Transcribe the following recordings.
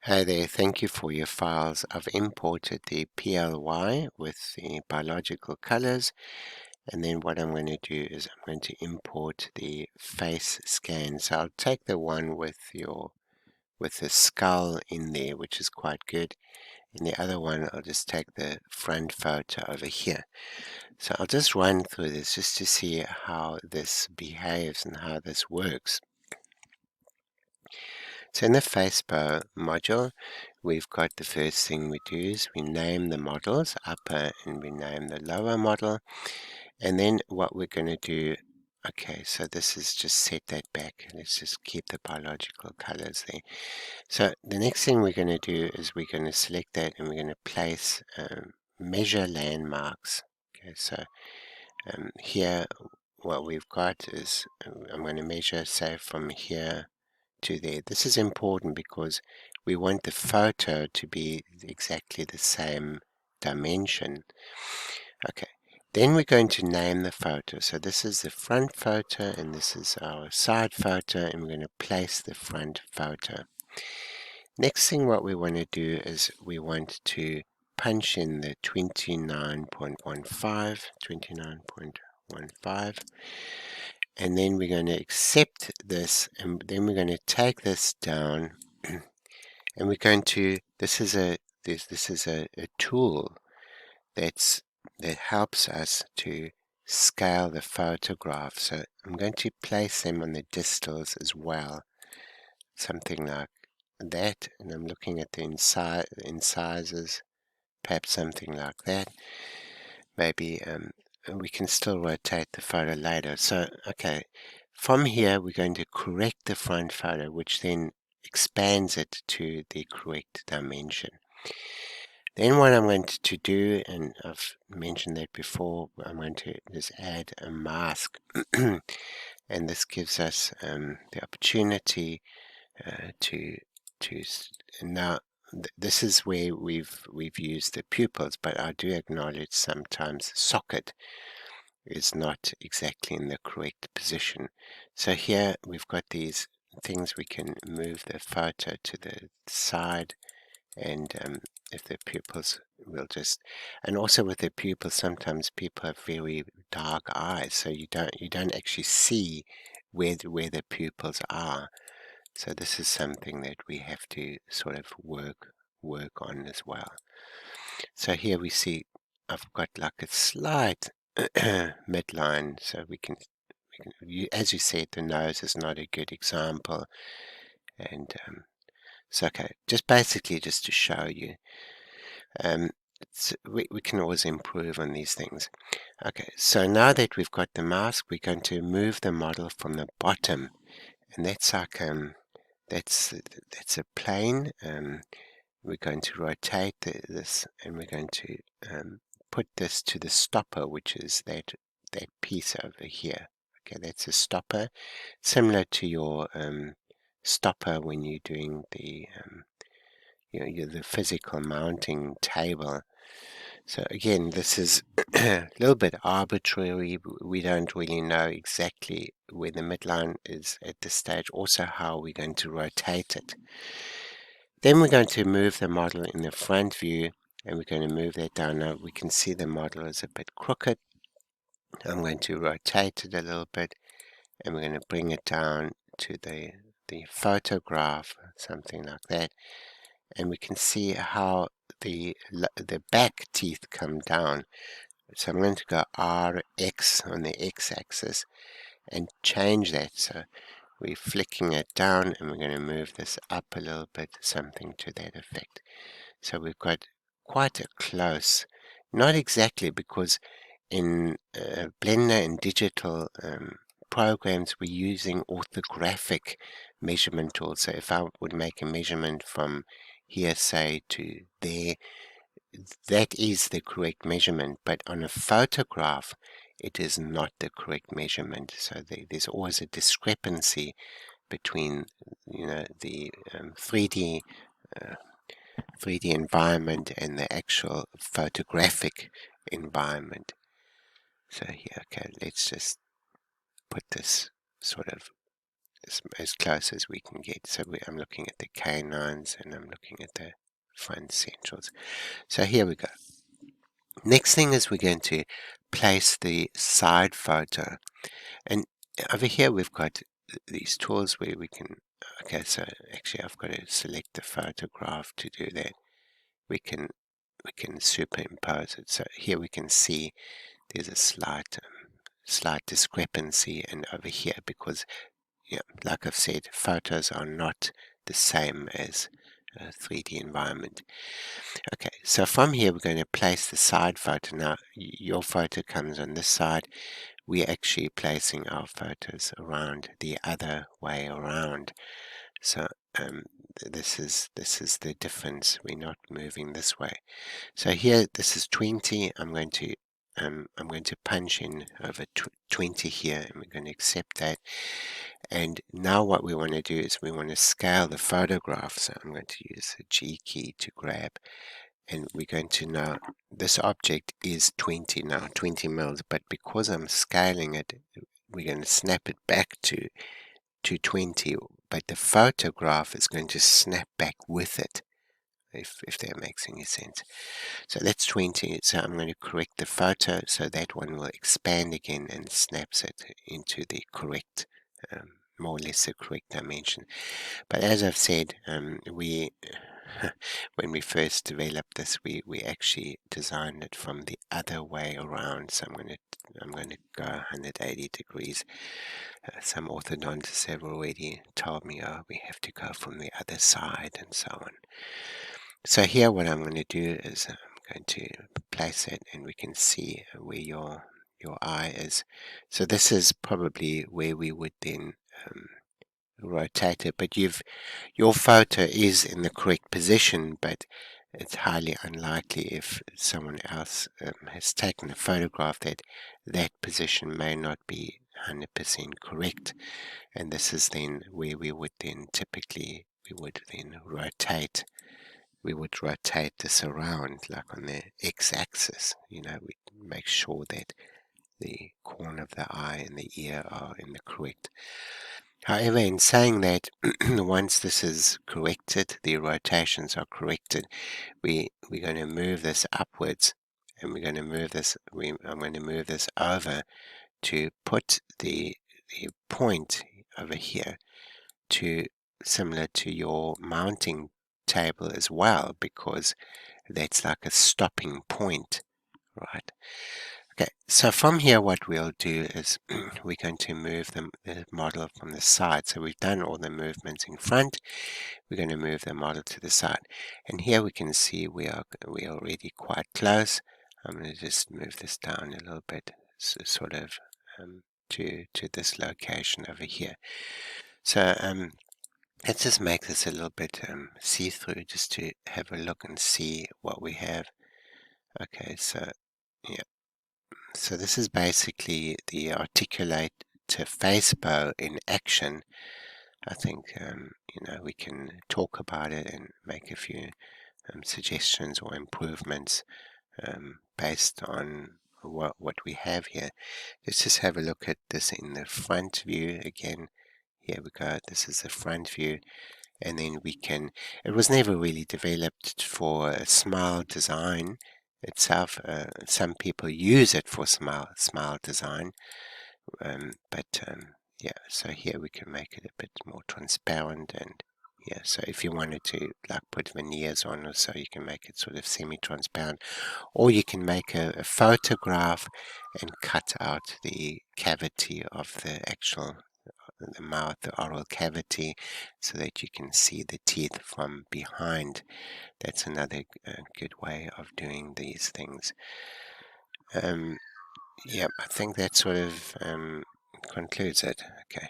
Hi there, thank you for your files. I've imported the PLY with the biological colors, and then what I'm going to do is I'm going to import the face scan. So I'll take the one with the skull in there, which is quite good, and the other one I'll just take the front photo over here. So I'll just run through this just to see how this behaves and how this works. So in the Facebow module, we've got the first thing we do is we name the models, upper, and we name the lower model. And then what we're going to do, okay, so this is just set that back. Let's just keep the biological colors there. So the next thing we're going to do is we're going to select that and we're going to place measure landmarks. Okay, so here what we've got is I'm going to measure, say, from here to there. This is important because we want the photo to be exactly the same dimension. Okay, then we're going to name the photo. So this is the front photo and this is our side photo, and we're going to place the front photo. Next thing what we want to do is we want to punch in the 29.15, and then we're going to accept this, and then we're going to take this down and we're going to, this is a tool that helps us to scale the photograph. So I'm going to place them on the distals as well, something like that, and I'm looking at the incisors, perhaps something like that. Maybe we can still rotate the photo later. So okay, from here we're going to correct the front photo, which then expands it to the correct dimension. Then what I'm going to do, and I've mentioned that before, I'm going to just add a mask, and this gives us the opportunity to now. This is where we've used the pupils, but I do acknowledge sometimes the socket is not exactly in the correct position. So here we've got these things we can move the photo to the side, and if the pupils will just, and also with the pupils, sometimes people have very dark eyes, so you don't actually see where the pupils are. So this is something that we have to sort of work on as well. So here we see I've got like a slight midline, so we can as you said, the nose is not a good example, and so okay, just basically just to show you, we can always improve on these things. Okay, so now that we've got the mask, we're going to move the model from the bottom, and that's like that's a plane. We're going to rotate this, and we're going to put this to the stopper, which is that piece over here. Okay, that's a stopper, similar to your stopper when you're doing the the physical mounting table. So again, this is a little bit arbitrary. We don't really know exactly where the midline is at this stage, also how we're going to rotate it. Then we're going to move the model in the front view, and we're going to move that down. Now we can see the model is a bit crooked. I'm going to rotate it a little bit, and we're going to bring it down to the photograph, something like that. And we can see how the back teeth come down. So I'm going to go RX on the x-axis and change that. So we're flicking it down, and we're going to move this up a little bit, something to that effect. So we've got quite a close, not exactly, because in Blender and digital programs, we're using orthographic measurement tools. So if I would make a measurement from here, say, to there, that is the correct measurement. But on a photograph, it is not the correct measurement. So there's always a discrepancy between, the 3D 3D environment and the actual photographic environment. So here, okay, let's just put this sort of as close as we can get. So I'm looking at the canines and I'm looking at the front centrals. So here we go. Next thing is we're going to place the side photo. And over here we've got these tools where we can, okay, so actually I've got to select the photograph to do that. We can superimpose it. So here we can see there's a slight discrepancy and over here, because like I've said, photos are not the same as a 3D environment. Okay, so from here we're going to place the side photo. Now your photo comes on this side. We're actually placing our photos around the other way around. So this is the difference. We're not moving this way. So here, this is 20. I'm going to punch in over 20 here, and we're going to accept that. And now what we want to do is we want to scale the photograph. So I'm going to use the G key to grab, and we're going to now, this object is 20 now, 20 mils, but because I'm scaling it, we're going to snap it back to 20, but the photograph is going to snap back with it, if that makes any sense. So that's 20. So I'm going to correct the photo so that one will expand again and snaps it into the correct, more or less the correct dimension. But as I've said, we when we first developed this, we actually designed it from the other way around. So I'm going to go 180 degrees. Some orthodontists have already told me, oh, we have to go from the other side and so on. So here what I'm going to do is I'm going to place it, and we can see where your eye is. So this is probably where we would then rotate it, but your photo is in the correct position, but it's highly unlikely if someone else has taken a photograph that position may not be 100% correct. And this is then where we would then typically rotate. We would rotate this around, like on the x-axis. We make sure that the corner of the eye and the ear are in the correct. However, in saying that, once this is corrected, the rotations are corrected, we're going to move this upwards, and we're going to move this. I'm going to move this over to put the point over here to similar to your mounting table as well, because that's like a stopping point, right? Okay, so from here what we'll do is we're going to move the model from the side. So we've done all the movements in front. We're going to move the model to the side. And here we can see we are already quite close. I'm going to just move this down a little bit, so sort of to this location over here. So let's just make this a little bit see-through, just to have a look and see what we have. Okay, so yeah. So this is basically the articulator Facebow in action. I think we can talk about it and make a few suggestions or improvements based on what we have here. Let's just have a look at this in the front view again. Here we go. This is the front view. And then it was never really developed for a smile design itself. Some people use it for smile design, yeah, so here we can make it a bit more transparent, and yeah, so if you wanted to like put veneers on or so, you can make it sort of semi-transparent, or you can make a photograph and cut out the cavity of the mouth, the oral cavity, so that you can see the teeth from behind. That's another good way of doing these things. Yeah, I think that sort of concludes it. Okay.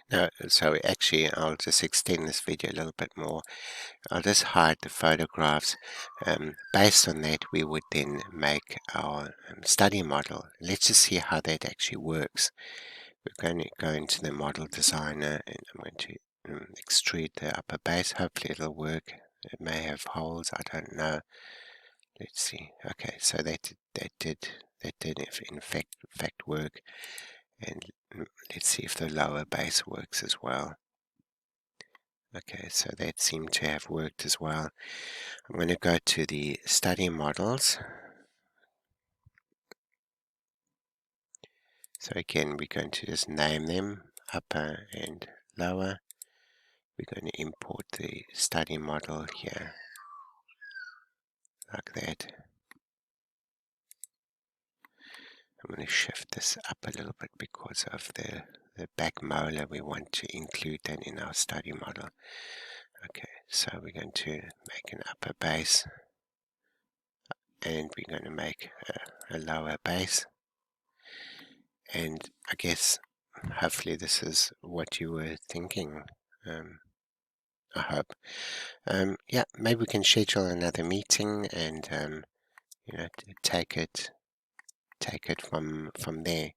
Now, so actually, I'll just extend this video a little bit more. I'll just hide the photographs. Based on that, we would then make our study model. Let's just see how that actually works. We're going to go into the model designer, and I'm going to extrude the upper base. Hopefully it'll work. It may have holes, I don't know. Let's see. Okay, so that did in fact work. And let's see if the lower base works as well. Okay, so that seemed to have worked as well. I'm going to go to the study models. So again, we're going to just name them upper and lower. We're going to import the study model here, like that. I'm going to shift this up a little bit because of the back molar. We want to include that in our study model. Okay, so we're going to make an upper base, and we're going to make a lower base. And I guess hopefully this is what you were thinking. I hope. Yeah, maybe we can schedule another meeting and take it from there.